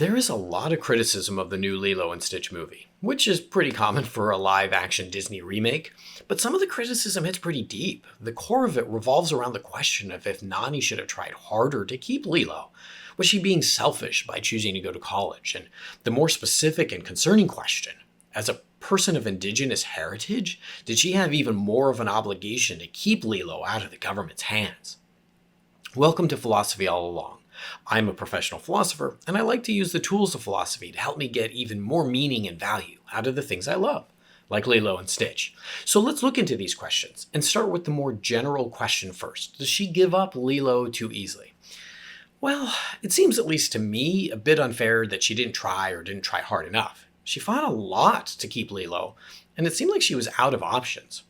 There is a lot of criticism of the new Lilo and Stitch movie, which is pretty common for a live-action Disney remake, but some of the criticism hits pretty deep. The core of it revolves around the question of if Nani should have tried harder to keep Lilo. Was she being selfish by choosing to go to college? And the more specific and concerning question, as a person of Indigenous heritage, did she have even more of an obligation to keep Lilo out of the government's hands? Welcome to Philosophy All Along. I'm a professional philosopher, and I like to use the tools of philosophy to help me get even more meaning and value out of the things I love, like Lilo and Stitch. So let's look into these questions, and start with the more general question first. Does she give up Lilo too easily? Well, it seems, at least to me, a bit unfair that she didn't try hard enough. She fought a lot to keep Lilo, and it seemed like she was out of options.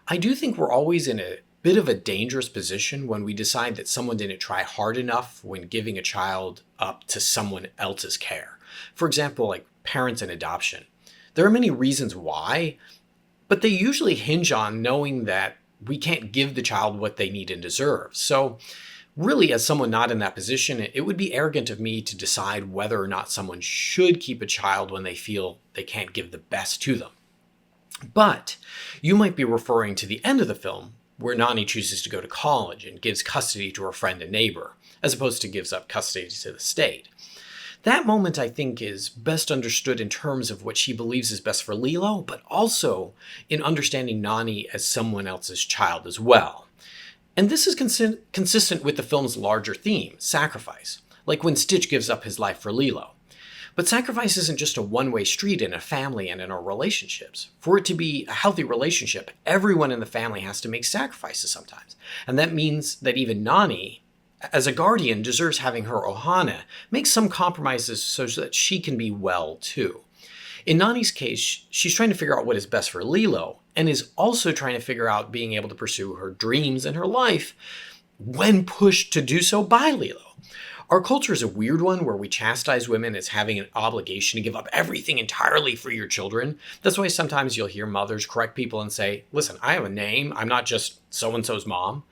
I do think we're always in a bit of a dangerous position when we decide that someone didn't try hard enough when giving a child up to someone else's care. For example, like parents and adoption. There are many reasons why, but they usually hinge on knowing that we can't give the child what they need and deserve. So really, as someone not in that position, it would be arrogant of me to decide whether or not someone should keep a child when they feel they can't give the best to them. But you might be referring to the end of the film, where Nani chooses to go to college and gives custody to her friend and neighbor, as opposed to gives up custody to the state. That moment, I think, is best understood in terms of what she believes is best for Lilo, but also in understanding Nani as someone else's child as well. And this is consistent with the film's larger theme, sacrifice, like when Stitch gives up his life for Lilo. But sacrifice isn't just a one-way street in a family and in our relationships. For it to be a healthy relationship, everyone in the family has to make sacrifices sometimes. And that means that even Nani, as a guardian, deserves having her ohana make some compromises so that she can be well too. In Nani's case, she's trying to figure out what is best for Lilo, and is also trying to figure out being able to pursue her dreams and her life when pushed to do so by Lilo. Our culture is a weird one where we chastise women as having an obligation to give up everything entirely for your children. That's why sometimes you'll hear mothers correct people and say, listen, I have a name, I'm not just so-and-so's mom.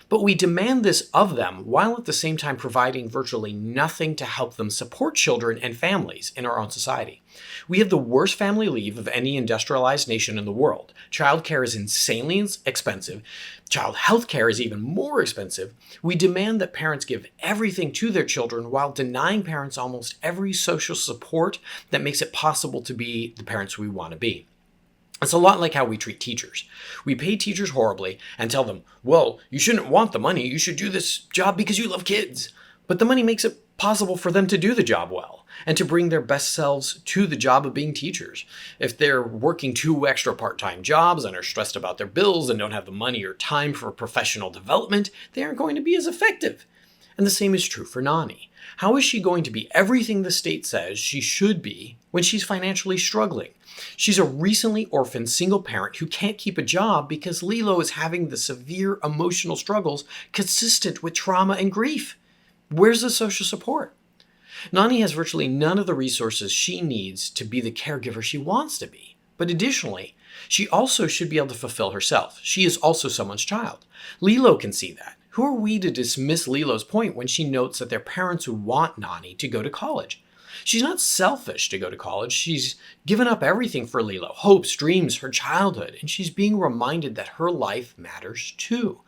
But we demand this of them while at the same time providing virtually nothing to help them support children and families in our own society. We have the worst family leave of any industrialized nation in the world. Childcare is insanely expensive. Child health care is even more expensive. We demand that parents give everything to their children while denying parents almost every social support that makes it possible to be the parents we want to be. It's a lot like how we treat teachers. We pay teachers horribly and tell them, well, you shouldn't want the money, you should do this job because you love kids. But the money makes it possible for them to do the job well and to bring their best selves to the job of being teachers. If they're working 2 extra part-time jobs and are stressed about their bills and don't have the money or time for professional development, they aren't going to be as effective. And the same is true for Nani. How is she going to be everything the state says she should be when she's financially struggling? She's a recently orphaned single parent who can't keep a job because Lilo is having the severe emotional struggles consistent with trauma and grief. Where's the social support? Nani has virtually none of the resources she needs to be the caregiver she wants to be. But additionally, she also should be able to fulfill herself. She is also someone's child. Lilo can see that. Who are we to dismiss Lilo's point when she notes that their parents would want Nani to go to college? She's not selfish to go to college. She's given up everything for Lilo, hopes, dreams, her childhood, and she's being reminded that her life matters too.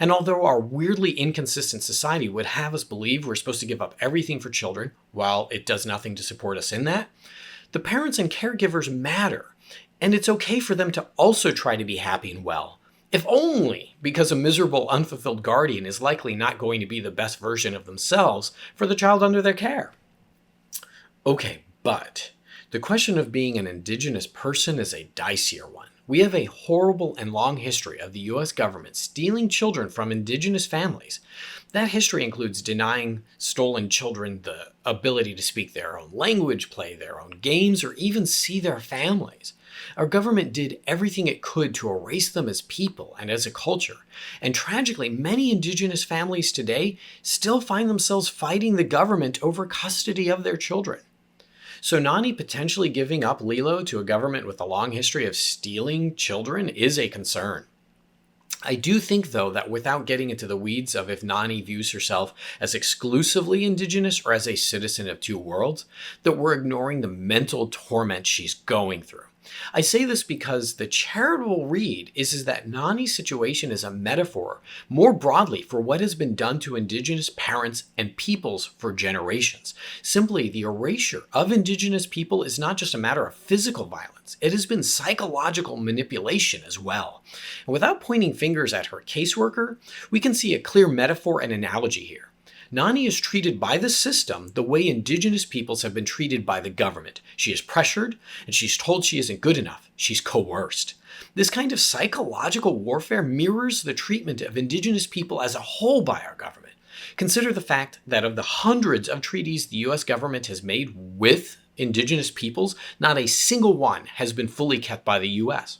And although our weirdly inconsistent society would have us believe we're supposed to give up everything for children, while it does nothing to support us in that, the parents and caregivers matter, and it's okay for them to also try to be happy and well. If only because a miserable, unfulfilled guardian is likely not going to be the best version of themselves for the child under their care. Okay, but the question of being an Indigenous person is a dicier one. We have a horrible and long history of the U.S. government stealing children from Indigenous families. That history includes denying stolen children the ability to speak their own language, play their own games, or even see their families. Our government did everything it could to erase them as people and as a culture. And tragically, many Indigenous families today still find themselves fighting the government over custody of their children. So Nani potentially giving up Lilo to a government with a long history of stealing children is a concern. I do think, though, that without getting into the weeds of if Nani views herself as exclusively Indigenous or as a citizen of two worlds, that we're ignoring the mental torment she's going through. I say this because the charitable read is that Nani's situation is a metaphor more broadly for what has been done to Indigenous parents and peoples for generations. Simply, the erasure of Indigenous people is not just a matter of physical violence, it has been psychological manipulation as well. And without pointing fingers at her caseworker, we can see a clear metaphor and analogy here. Nani is treated by the system the way Indigenous peoples have been treated by the government. She is pressured, and she's told she isn't good enough. She's coerced. This kind of psychological warfare mirrors the treatment of Indigenous people as a whole by our government. Consider the fact that of the hundreds of treaties the US government has made with Indigenous peoples, not a single one has been fully kept by the US.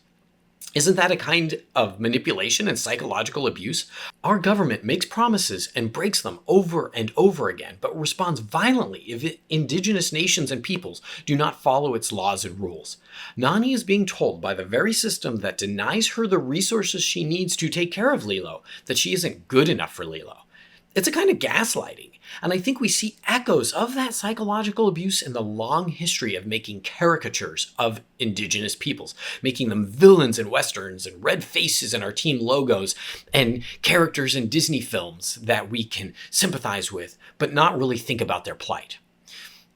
Isn't that a kind of manipulation and psychological abuse? Our government makes promises and breaks them over and over again, but responds violently if Indigenous nations and peoples do not follow its laws and rules. Nani is being told by the very system that denies her the resources she needs to take care of Lilo that she isn't good enough for Lilo. It's a kind of gaslighting, and I think we see echoes of that psychological abuse in the long history of making caricatures of Indigenous peoples, making them villains in westerns and red faces in our team logos and characters in Disney films that we can sympathize with, but not really think about their plight.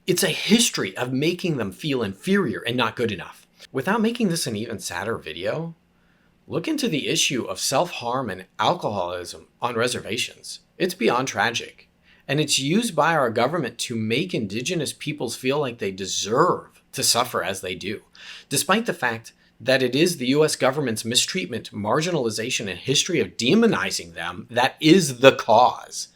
It's a history of making them feel inferior and not good enough. Without making this an even sadder video, look into the issue of self-harm and alcoholism on reservations. It's beyond tragic, and it's used by our government to make Indigenous peoples feel like they deserve to suffer as they do, despite the fact that it is the US government's mistreatment, marginalization, and history of demonizing them that is the cause.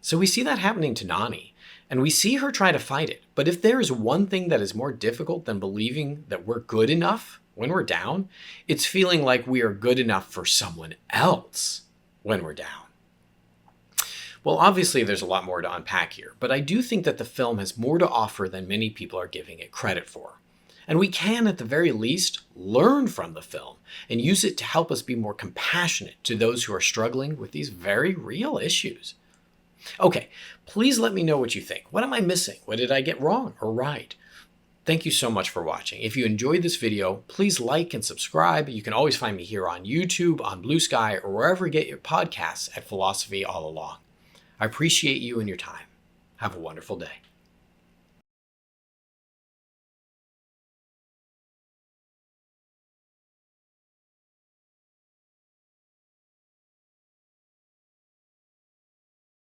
So we see that happening to Nani, and we see her try to fight it. But if there is one thing that is more difficult than believing that we're good enough when we're down, it's feeling like we are good enough for someone else when we're down. Well, obviously there's a lot more to unpack here, but I do think that the film has more to offer than many people are giving it credit for. And we can, at the very least, learn from the film and use it to help us be more compassionate to those who are struggling with these very real issues. Okay, please let me know what you think. What am I missing? What did I get wrong or right? Thank you so much for watching. If you enjoyed this video, please like and subscribe. You can always find me here on YouTube, on Blue Sky, or wherever you get your podcasts at Philosophy All Along. I appreciate you and your time. Have a wonderful day.